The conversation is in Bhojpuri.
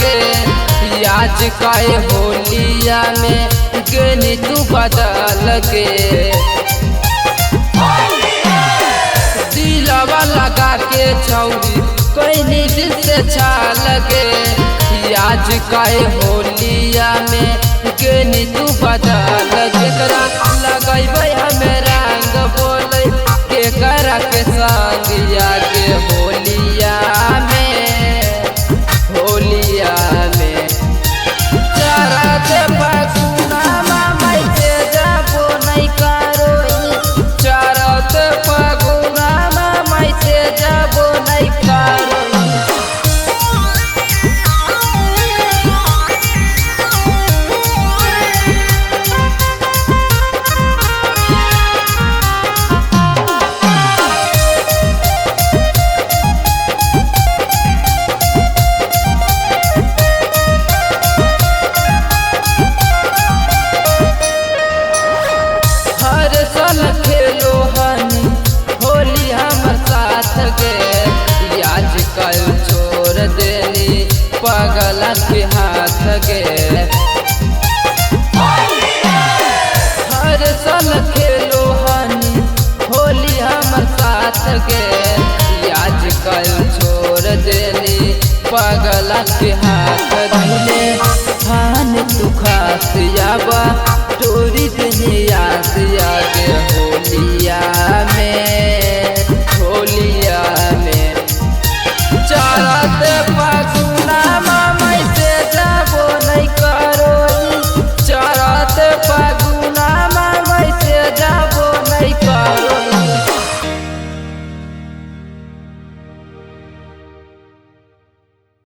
गे आज काहे होलिया में गेनी तू बदल गे। दिलवा लगा के छौरी कोई दिल से छाल गे आज काहे होलिया में गेनी तू बदल जेकरा लगैबै हमें रंग बोले के करा के संगिया के होलिया में चरत फगुना माई से जाबो नहीं करो चरत फगुना माई से जाबो नहीं करो। खेलो हनी होली हमर साथ गे आज कल छोड़ देनी पगल के हाथ गे। हर साल खेलो हनी होली हमर साथ गे आज कल छोड़ देनी पगल के हाथ धैले हान तू खास याबा